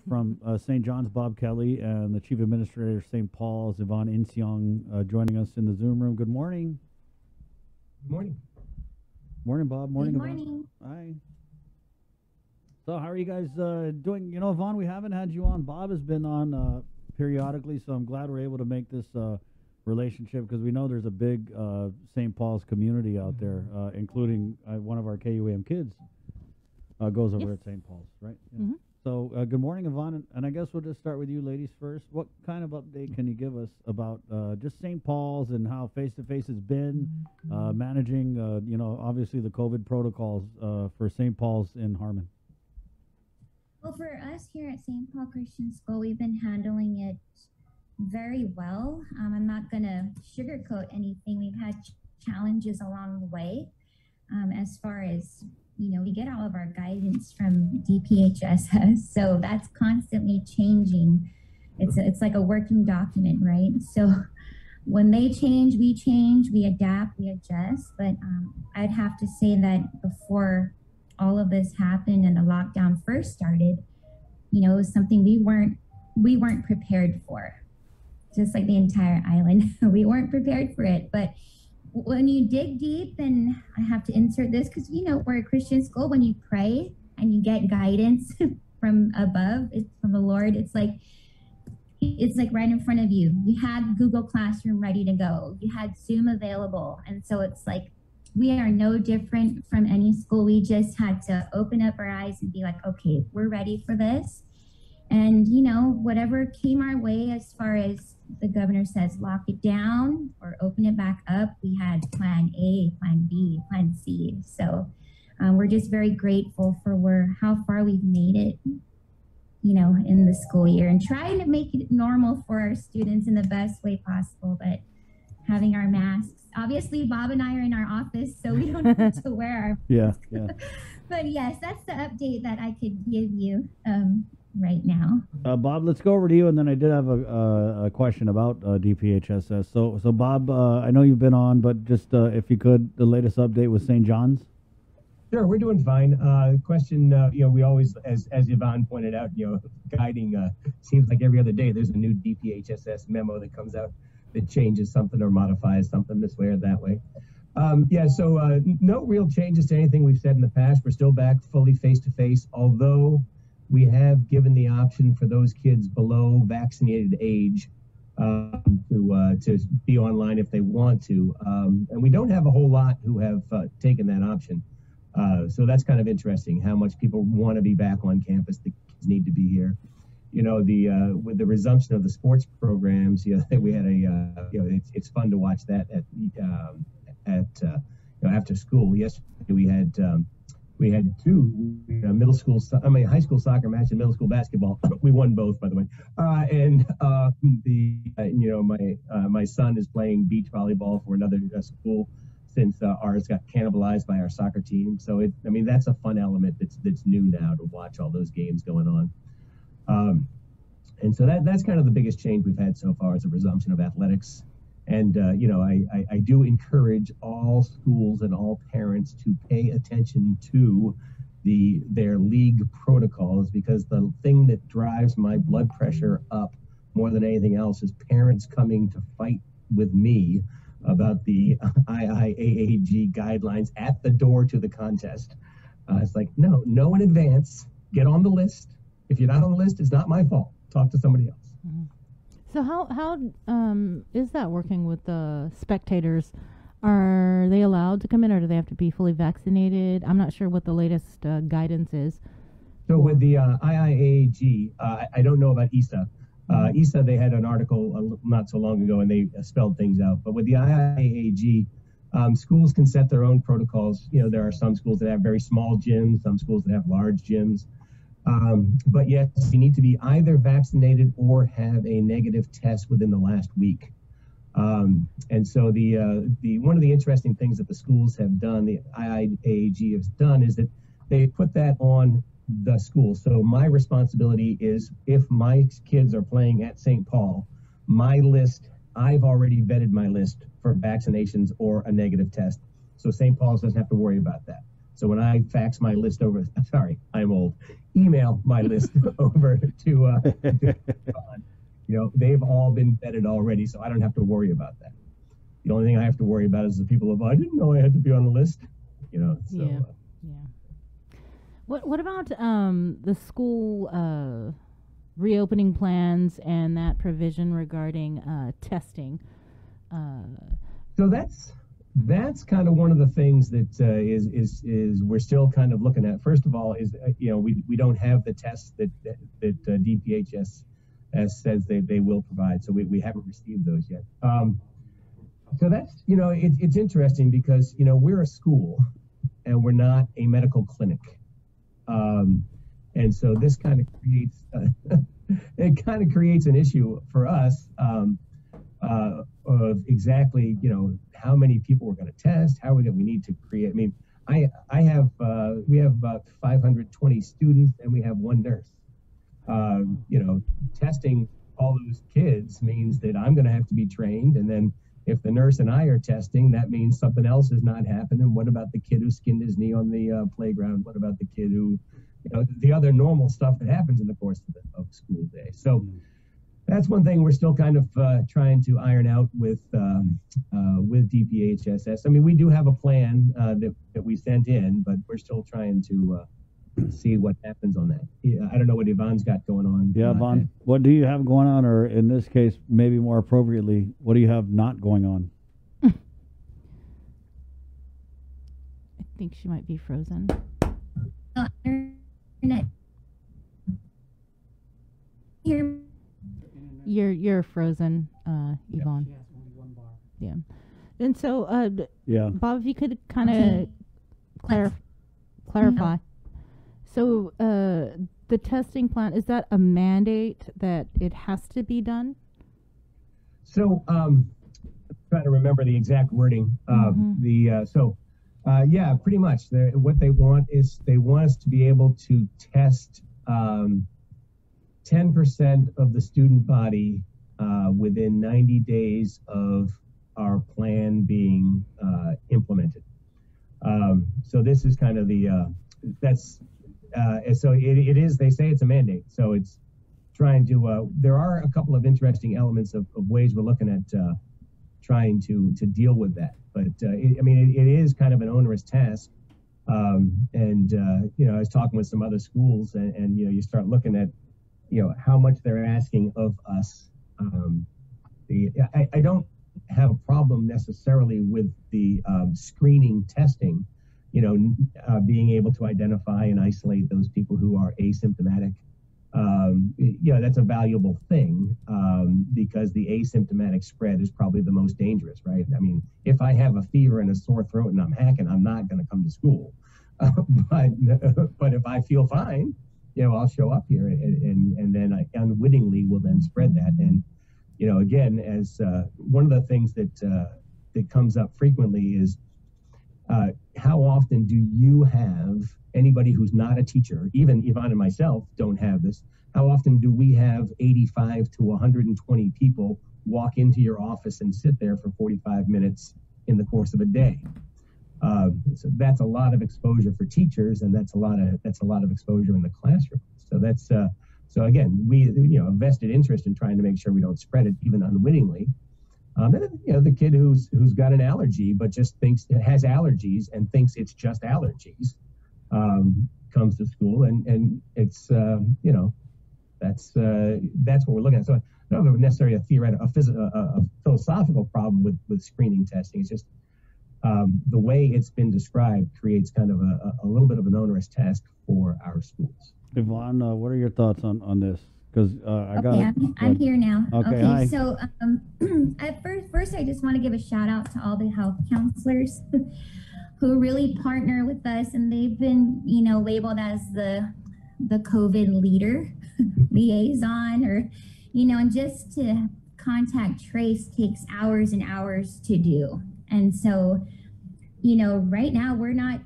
from St. John's, Bob Kelly, and the Chief Administrator of St. Paul's, Yvonne Inseong, joining us in the Zoom room. Good morning. Good morning. Morning, Bob. Morning, Good Yvonne. morning. Hi. So how are you guys doing? You know, Yvonne, we haven't had you on. Bob has been on periodically, so I'm glad we're able to make this relationship because we know there's a big St. Paul's community out there, including one of our KUAM kids goes over at St. Paul's, right? Yeah. Mm-hmm. So good morning, Yvonne, and I guess we'll just start with you ladies first. What kind of update can you give us about just St. Paul's and how face-to-face has been managing, you know, obviously the COVID protocols for St. Paul's in Harmon? Well, for us here at St. Paul Christian School, we've been handling it very well. I'm not going to sugarcoat anything. We've had challenges along the way as far as, you know, we get all of our guidance from DPHSS, so that's constantly changing. It's like a working document, right? So when they change, we adapt, we adjust. But I'd have to say that before all of this happened and the lockdown first started, you know, it was something we weren't prepared for. Just like the entire island, we weren't prepared for it. But when you dig deep, and I have to insert this because, you know, we're a Christian school, when you pray and you get guidance from above, it's from the Lord, it's like right in front of you. You had Google Classroom ready to go. You had Zoom available. And so it's like, we are no different from any school. We just had to open up our eyes and be like, okay, we're ready for this. And, you know, whatever came our way as far as the governor says, lock it down or open it back up, we had plan A, plan B, plan C. So we're just very grateful for how far we've made it, you know, in the school year, and trying to make it normal for our students in the best way possible, but having our masks. Obviously, Bob and I are in our office, so we don't need to wear our masks. Yeah. But yes, that's the update that I could give you right now. Bob, let's go over to you, and then I did have a question about DPHSS. So Bob, I know you've been on, but just if you could, the latest update with St. John's. Sure, we're doing fine. Question, you know, we always, as Yvonne pointed out, you know, guiding seems like every other day there's a new DPHSS memo that comes out that changes something or modifies something this way or that way. So no real changes to anything we've said in the past. We're still back fully face-to-face, although we have given the option for those kids below vaccinated age to be online if they want to. And we don't have a whole lot who have taken that option. So that's kind of interesting, how much people want to be back on campus. The kids need to be here. You know, with the resumption of the sports programs, you know, we had it's fun to watch that at you know, after school. Yesterday we had two high school soccer match and middle school basketball. We won both, by the way. My son is playing beach volleyball for another school since ours got cannibalized by our soccer team. So that's a fun element that's new now to watch all those games going on. And so that's kind of the biggest change we've had so far, is a resumption of athletics. And, you know, I do encourage all schools and all parents to pay attention to their league protocols, because the thing that drives my blood pressure up more than anything else is parents coming to fight with me about the IIAAG guidelines at the door to the contest. It's like, no, know in advance, get on the list. If you're not on the list, it's not my fault. Talk to somebody else. Mm-hmm. So how is that working with the spectators? Are they allowed to come in, or do they have to be fully vaccinated? I'm not sure what the latest guidance is. So with the IIAAG, I don't know about ESA. ESA, they had an article not so long ago, and they spelled things out. But with the IIAAG, schools can set their own protocols. You know, there are some schools that have very small gyms, some schools that have large gyms. But yes, you need to be either vaccinated or have a negative test within the last week. And so the one of the interesting things that the schools have done, the IIAG has done, is that they put that on the school. So my responsibility is, if my kids are playing at St. Paul, my list, I've already vetted my list for vaccinations or a negative test. So St. Paul's doesn't have to worry about that. So when I fax my list over, sorry, I'm old, email my list over to they've all been vetted already, so I don't have to worry about that. The only thing I have to worry about is the people of, I didn't know I had to be on the list, So, yeah. What about the school reopening plans and that provision regarding testing? So that's kind of one of the things that is we're still kind of looking at. First of all, is we don't have the tests that DPHS says they will provide, so we haven't received those yet. So that's it's interesting because we're a school and we're not a medical clinic, and so this kind of creates an issue for us. Of exactly, how many people we're going to test, how we need to create. I mean, we have about 520 students and we have one nurse. Testing all those kids means that I'm going to have to be trained. And then if the nurse and I are testing, that means something else is not happening. What about the kid who skinned his knee on the playground? What about the kid who, the other normal stuff that happens in the course of school day? So that's one thing we're still kind of trying to iron out with DPHSS. I mean, we do have a plan that we sent in, but we're still trying to see what happens on that. Yeah, I don't know what Yvonne's got going on. Yeah, Yvonne, what do you have going on, or in this case, maybe more appropriately, what do you have not going on? I think she might be frozen. Internet. Here. You're frozen, Yvonne. Yeah. And so, Bob, if you could kind of clarify. So, the testing plan, is that a mandate that it has to be done? So, I'm trying to remember the exact wording. Yeah, pretty much. What they want is they want us to be able to test 10% of the student body within 90 days of our plan being implemented. So this is kind of so it is, they say it's a mandate. So it's trying to, there are a couple of interesting elements of ways we're looking at trying to deal with that. But it is kind of an onerous task. I was talking with some other schools and you start looking at how much they're asking of us. I don't have a problem necessarily with the screening testing, being able to identify and isolate those people who are asymptomatic. That's a valuable thing because the asymptomatic spread is probably the most dangerous, right? I mean, if I have a fever and a sore throat and I'm hacking, I'm not going to come to school. But if I feel fine, I'll show up here and then I unwittingly will then spread that. And, again, as one of the things that comes up frequently is how often do you have anybody who's not a teacher, even Yvonne and myself don't have this, how often do we have 85 to 120 people walk into your office and sit there for 45 minutes in the course of a day? So that's a lot of exposure for teachers, and that's a lot of exposure in the classroom. So that's so again, we a vested interest in trying to make sure we don't spread it even unwittingly. And then, the kid who's got an allergy but just thinks it has allergies and thinks it's just allergies comes to school, and it's that's what we're looking at. So I don't have necessarily a philosophical problem with screening testing. It's just the way it's been described creates kind of a little bit of an onerous task for our schools. Yvonne, what are your thoughts on this? Because I'm here now. Okay, hi. So at first, I just want to give a shout out to all the health counselors who really partner with us, and they've been, labeled as the COVID leader, liaison, or, and just to contact trace takes hours and hours to do. And so, right now we're not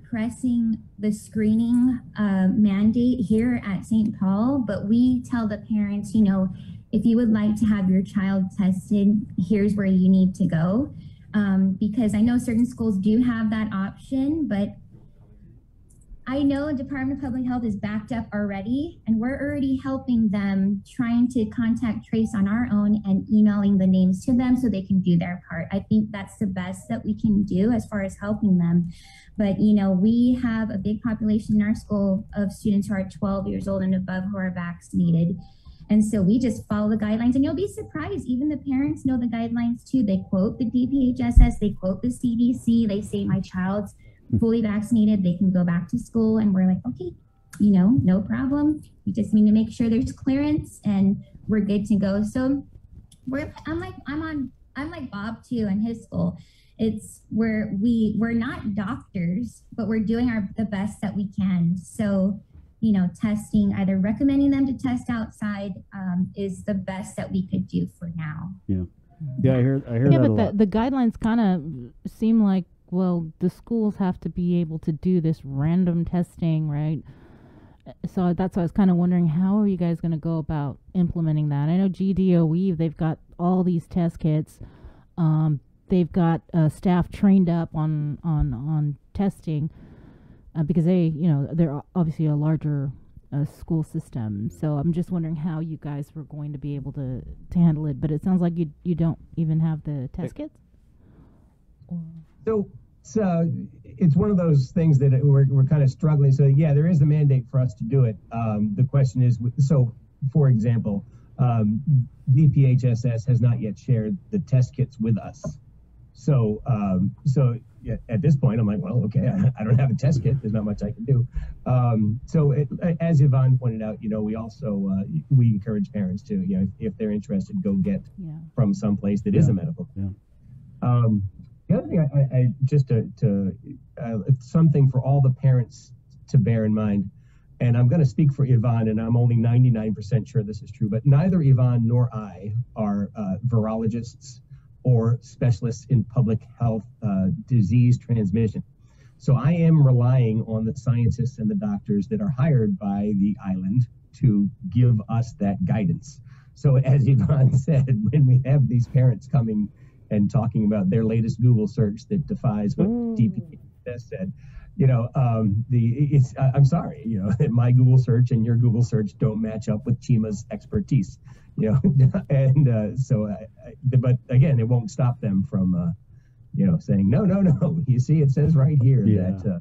pressing the screening mandate here at St. Paul, but we tell the parents, if you would like to have your child tested, here's where you need to go. Because I know certain schools do have that option, but I know Department of Public Health is backed up already, and we're already helping them, trying to contact trace on our own and emailing the names to them so they can do their part. I think that's the best that we can do as far as helping them. But, you know, we have a big population in our school of students who are 12 years old and above who are vaccinated. And so we just follow the guidelines, and you'll be surprised. Even the parents know the guidelines too. They quote the DPHSS, they quote the CDC. They say my child's fully vaccinated, they can go back to school. And we're like, okay, you know, no problem. We just need to make sure there's clearance and we're good to go. So I'm like Bob too in his school. It's we're not doctors, but we're doing the best that we can. So, you know, testing, either recommending them to test outside is the best that we could do for now. Yeah. Yeah, I hear yeah, that but the guidelines kind of seem like, well, the schools have to be able to do this random testing, right? So that's why I was kind of wondering, how are you guys going to go about implementing that? I know GDOE, they've got all these test kits. They've got staff trained up on testing because they're obviously a larger school system. So I'm just wondering how you guys were going to be able to handle it. But it sounds like you don't even have the test kits? So it's one of those things that we're kind of struggling. So yeah, there is a mandate for us to do it. The question is, so for example, DPHSS has not yet shared the test kits with us. So yeah, at this point, I'm like, well, okay, I don't have a test kit. There's not much I can do. As Yvonne pointed out, you know, we also we encourage parents to, you know, if they're interested, go get from someplace that is a medical. Yeah. The other thing, I just something for all the parents to bear in mind, and I'm going to speak for Yvonne, and I'm only 99% sure this is true, but neither Yvonne nor I are virologists or specialists in public health disease transmission. So I am relying on the scientists and the doctors that are hired by the island to give us that guidance. So as Yvonne said, when we have these parents coming and talking about their latest Google search that defies what DPHS said, you know, I'm sorry, you know, my Google search and your Google search don't match up with Chima's expertise, you know, and but again, it won't stop them from, you know, saying, no, you see, it says right here that.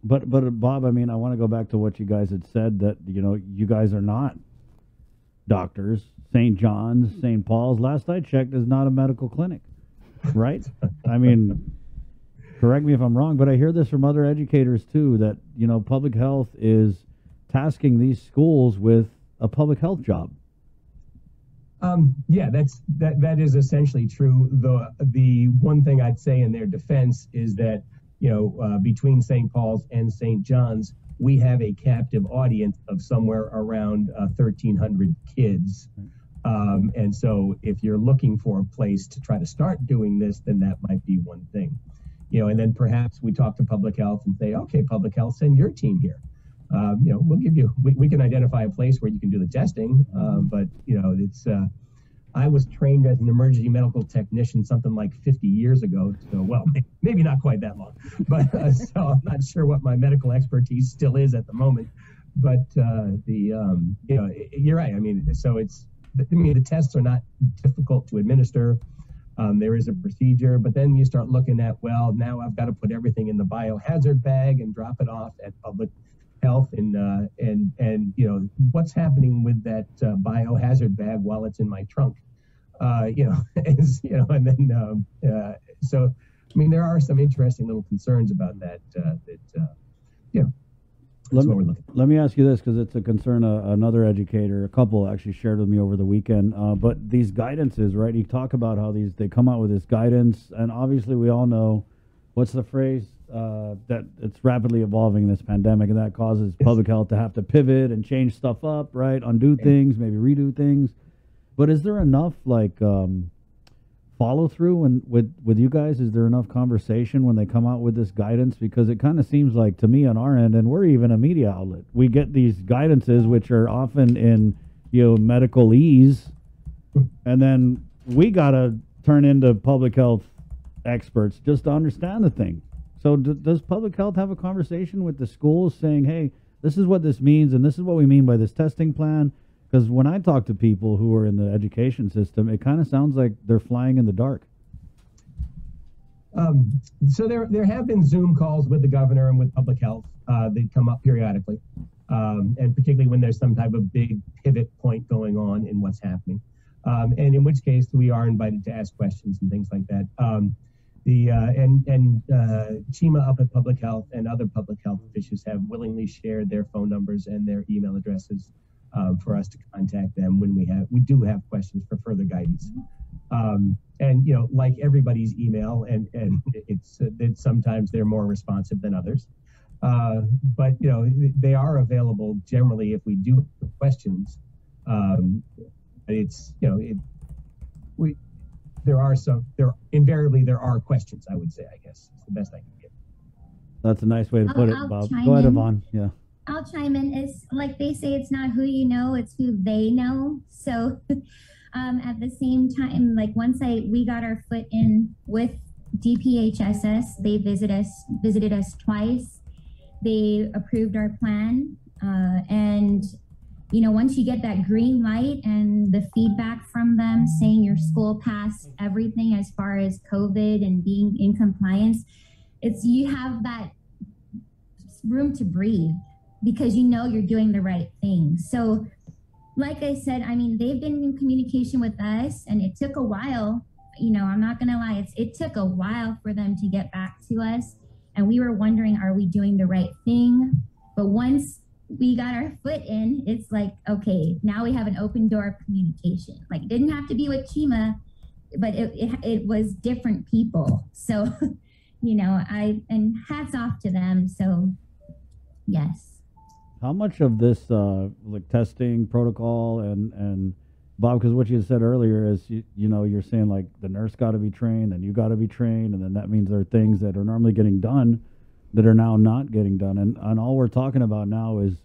But Bob, I mean, I want to go back to what you guys had said, that, you know, you guys are not doctors. St. John's, St. Paul's, last I checked, is not a medical clinic, right? I mean, correct me if I'm wrong, but I hear this from other educators too, that, you know, public health is tasking these schools with a public health job. Yeah, that is essentially true. The one thing I'd say in their defense is that, you know, between St. Paul's and St. John's, we have a captive audience of somewhere around 1,300 kids. And so if you're looking for a place to try to start doing this, then that might be one thing. You know, and then perhaps we talk to public health and say, okay, public health, send your team here. You know, we'll give you, we can identify a place where you can do the testing. But, you know, it's, I was trained as an emergency medical technician something like 50 years ago. So, well, maybe not quite that long, but so I'm not sure what my medical expertise still is at the moment. But you know, you're right. I mean, so the tests are not difficult to administer. There is a procedure, but then you start looking at, well, now I've got to put everything in the biohazard bag and drop it off at public health, and you know, what's happening with that biohazard bag while it's in my trunk, you know, you know, and then so I mean, there are some interesting little concerns about that. You know, that's what we're looking at. Let me ask you this, because it's a concern another educator, a couple actually shared with me over the weekend. But these guidances, right? You talk about how they come out with this guidance, and obviously we all know, what's the phrase? That it's rapidly evolving, this pandemic, and that causes public health to have to pivot and change stuff up, right? Undo things, maybe redo things. But is there enough follow through with you guys? Is there enough conversation when they come out with this guidance? Because it kind of seems like to me on our end, and we're even a media outlet, we get these guidances which are often in, you know, medicalese, and then we gotta turn into public health experts just to understand the thing. So does public health have a conversation with the schools saying, hey, this is what this means and this is what we mean by this testing plan? Because when I talk to people who are in the education system, it kind of sounds like they're flying in the dark. So there have been Zoom calls with the governor and with public health. They come up periodically, and particularly when there's some type of big pivot point going on in what's happening. And in which case we are invited to ask questions and things like that. Chima up at public health and other public health officials have willingly shared their phone numbers and their email addresses for us to contact them when we do have questions for further guidance. And like everybody's email, and it's sometimes they're more responsive than others. But they are available generally if we do have questions. Invariably there are questions, I would say, I guess. It's the best I can give. That's a nice way to put it, Bob. Go ahead, Yvonne. Yeah. I'll chime in. It's like they say, it's not who you know, it's who they know. So at the same time, like once we got our foot in with DPHSS, they visited us twice. They approved our plan. And once you get that green light and the feedback from them saying your school passed everything as far as COVID and being in compliance, you have that room to breathe because you're doing the right thing. So like I said, they've been in communication with us and it took a while, I'm not gonna lie, it took a while for them to get back to us. And we were wondering, are we doing the right thing? But once we got our foot in, it's like, okay, now we have an open door of communication. Like, it didn't have to be with Chima, but it was different people. So, and hats off to them. So, yes. How much of this, like testing protocol and Bob, because what you said earlier is, you're saying like the nurse got to be trained and you got to be trained. And then that means there are things that are normally getting done that are now not getting done. And all we're talking about now is,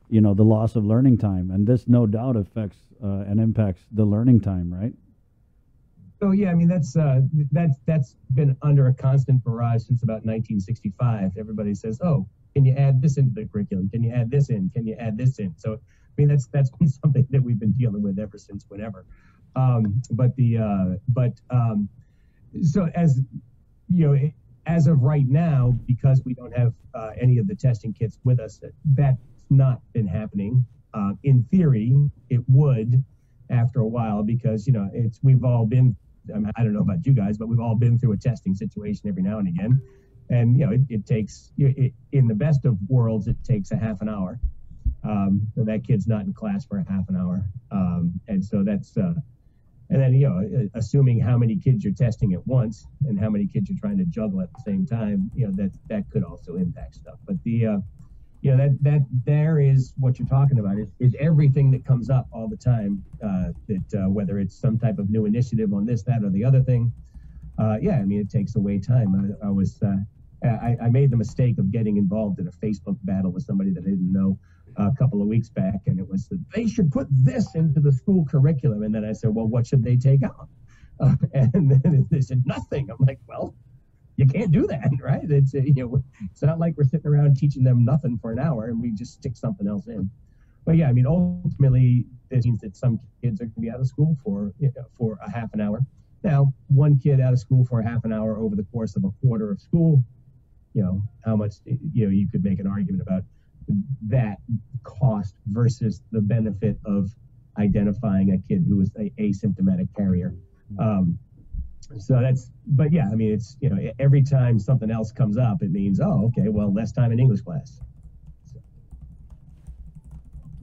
the loss of learning time. And this no doubt affects and impacts the learning time, right? Oh, yeah. That's been under a constant barrage since about 1965. Everybody says, oh, can you add this into the curriculum? Can you add this in? Can you add this in? So, that's been something that we've been dealing with ever since whenever. So as of right now, because we don't have any of the testing kits with us, that's not been happening. In theory, it would after a while because, we've all been, I don't know about you guys, but we've all been through a testing situation every now and again. And, it takes, in the best of worlds, it takes a half an hour. So that kid's not in class for a half an hour. And so that's, and then, assuming how many kids you're testing at once and how many kids you're trying to juggle at the same time, that could also impact stuff. But that there is what you're talking about is everything that comes up all the time, whether it's some type of new initiative on this, that, or the other thing. It takes away time. I made the mistake of getting involved in a Facebook battle with somebody that I didn't know a couple of weeks back, and it was that they should put this into the school curriculum. And then I said, well, what should they take out? And then they said nothing. I'm like, well, you can't do that, right? It's it's not like we're sitting around teaching them nothing for an hour and we just stick something else in. But ultimately, it means that some kids are going to be out of school for a half an hour. Now, one kid out of school for a half an hour over the course of a quarter of school, how much, you could make an argument about that cost versus the benefit of identifying a kid who is a asymptomatic carrier. It's, every time something else comes up, it means, oh, okay, well, less time in English class.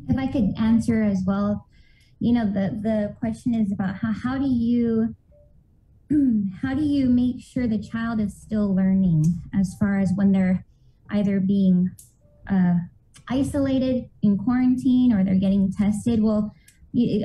If I could answer as well, the question is about how do you make sure the child is still learning as far as when they're either being isolated in quarantine or they're getting tested? Well,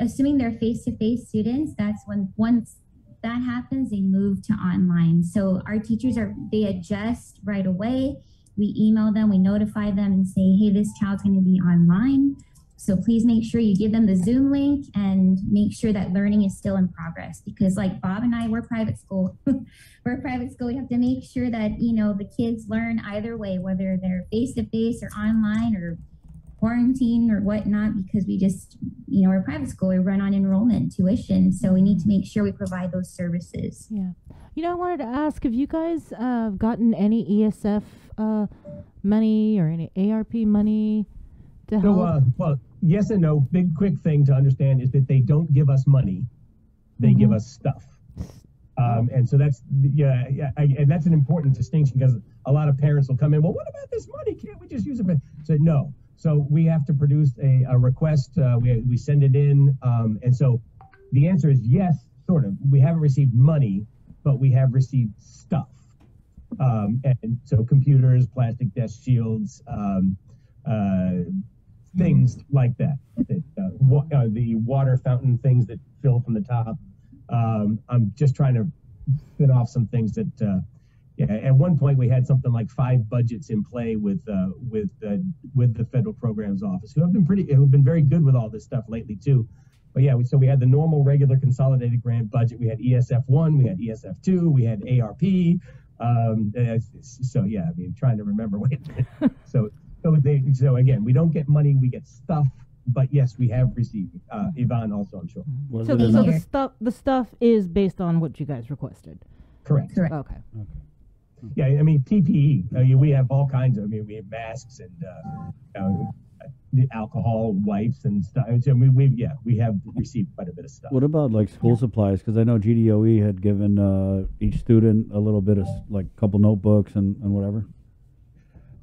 assuming they're face-to-face students, that's when once that happens, they move to online. So our teachers they adjust right away. We email them, we notify them and say, hey, this child's going to be online. So please make sure you give them the Zoom link and make sure that learning is still in progress, because like Bob and I, we're private school. We're a private school. We have to make sure that, you know, the kids learn either way, whether they're face-to-face or online or quarantine or whatnot, because we just, you know, we're a private school. We run on enrollment, tuition. So we need to make sure we provide those services. Yeah. You know, I wanted to ask, have you guys gotten any ESF money or any ARP money to help? Well, yes and no. Big quick thing to understand is that they don't give us money; they give us stuff. And so that's and that's an important distinction, because a lot of parents will come in. Well, what about this money? Can't we just use it? So no. So we have to produce a request. We send it in, and so the answer is yes, sort of. We haven't received money, but we have received stuff. And so computers, plastic desk shields, things like that. The water fountain things that fill from the top. I'm just trying to spin off some things that, at one point we had something like 5 budgets in play with the Federal Programs Office, who have been very good with all this stuff lately too. But yeah, so we had the normal regular consolidated grant budget. We had ESF1, we had ESF2, we had ARP. So yeah, I mean, trying to remember. So again, we don't get money, we get stuff. But yes, we have received. Yvonne also, I'm sure. So the stuff is based on what you guys requested. Correct. Okay. Yeah, I mean PPE. We have all kinds of. I mean, we have masks and the alcohol wipes and stuff. So we have received quite a bit of stuff. What about like school supplies? Because I know GDOE had given each student a little bit of like a couple notebooks and whatever.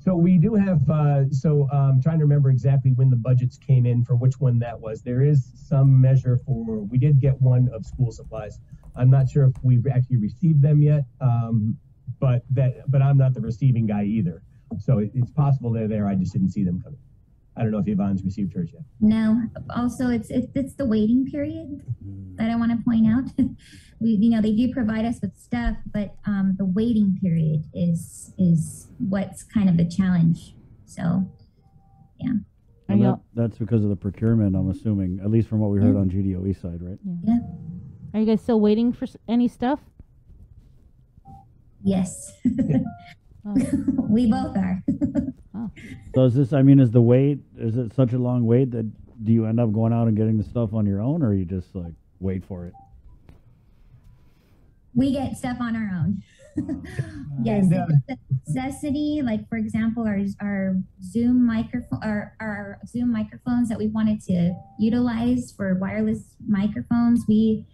So we do have, I'm trying to remember exactly when the budgets came in for which one that was. There is some measure we did get one of school supplies. I'm not sure if we've actually received them yet, but I'm not the receiving guy either. So it's possible they're there, I just didn't see them coming. I don't know if Yvonne's received hers yet. No, also it's the waiting period that I want to point out. They do provide us with stuff, but the waiting period is what's kind of the challenge. So, yeah. And that's because of the procurement, I'm assuming, at least from what we heard on GDOE side, right? Yeah. Are you guys still waiting for any stuff? Yes. We both are. So is the wait, is it such a long wait that do you end up going out and getting the stuff on your own, or you just like wait for it? We get stuff on our own. Yes, it's a necessity. Like for example, our Zoom Zoom microphones that we wanted to utilize for wireless microphones. We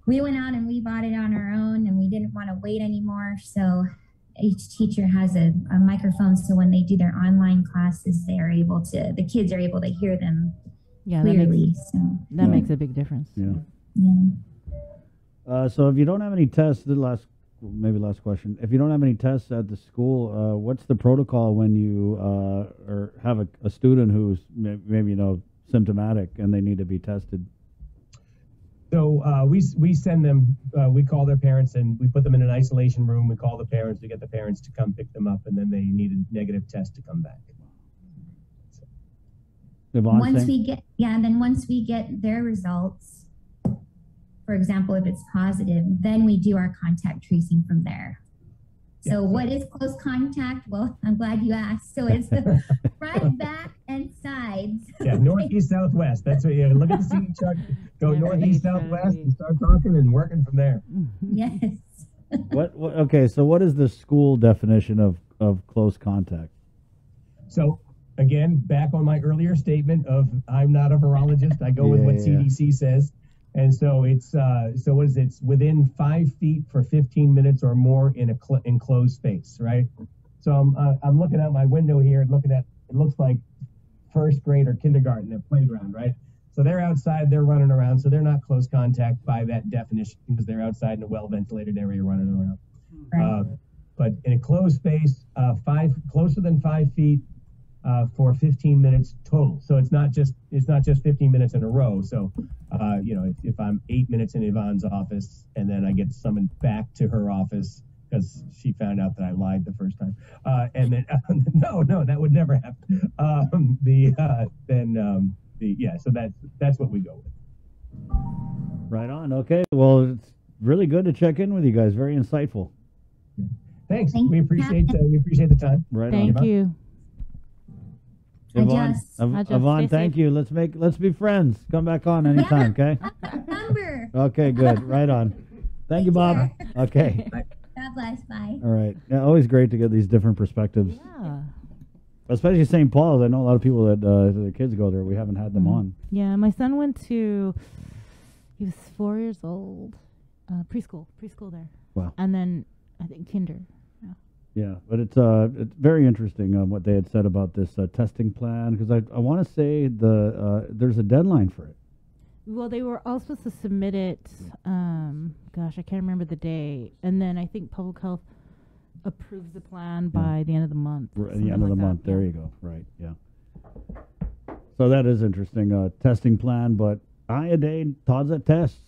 went out and we bought it on our own, and we didn't want to wait anymore. So each teacher has a microphone, so when they do their online classes, the kids are able to hear them clearly. That makes a big difference. Yeah. Yeah. So if you don't have any tests, last question. If you don't have any tests at the school, what's the protocol when you or have a student who's maybe symptomatic and they need to be tested? So we send them, we call their parents and we put them in an isolation room. We call the parents to get the parents to come pick them up, and then they need a negative test to come back. So. Once we get their results, for example, if it's positive, then we do our contact tracing from there. So what is close contact? Well, I'm glad you asked. So it's the front, back, and sides. Yeah, northeast, southwest. That's what you look at the seating chart. Go northeast, southwest, and start talking and working from there. Yes. Okay, so what is the school definition of close contact? So again, back on my earlier statement of I'm not a virologist. I go with what CDC says. And so it's what is it? It's within 5 feet for 15 minutes or more in a enclosed space, right? So I'm looking out my window here, it looks like first grade or kindergarten at playground, right? So they're outside, they're running around, so they're not close contact by that definition because they're outside in a well-ventilated area running around. Right. But in a closed space, closer than 5 feet for 15 minutes total. So it's not just 15 minutes in a row. So if I'm 8 minutes in Yvonne's office and then I get summoned back to her office because she found out that I lied the first time. And then no, that would never happen. So that's what we go with. Right on. Okay. Well, it's really good to check in with you guys. Very insightful. Thanks. We appreciate the time. Right Thank on. you. Yvonne, thank you. Let's be friends. Come back on anytime, okay? Number. Okay, good. Right on. Thank you, Bob. Okay. God bless. Bye. All right. Yeah, always great to get these different perspectives. Yeah. Especially St. Paul's. I know a lot of people that their kids go there. We haven't had them on. Yeah, my son went to. He was 4 years old. Preschool there. Wow. And then I think kinder. Yeah, but it's very interesting what they had said about this testing plan, because I want to say there's a deadline for it. Well, they were all supposed to submit it. I can't remember the day, and then I think public health approves the plan by the end of the month. At the end of the month. There you go. Right. Yeah. So that is interesting. Testing plan, but iodine, Todd's at tests.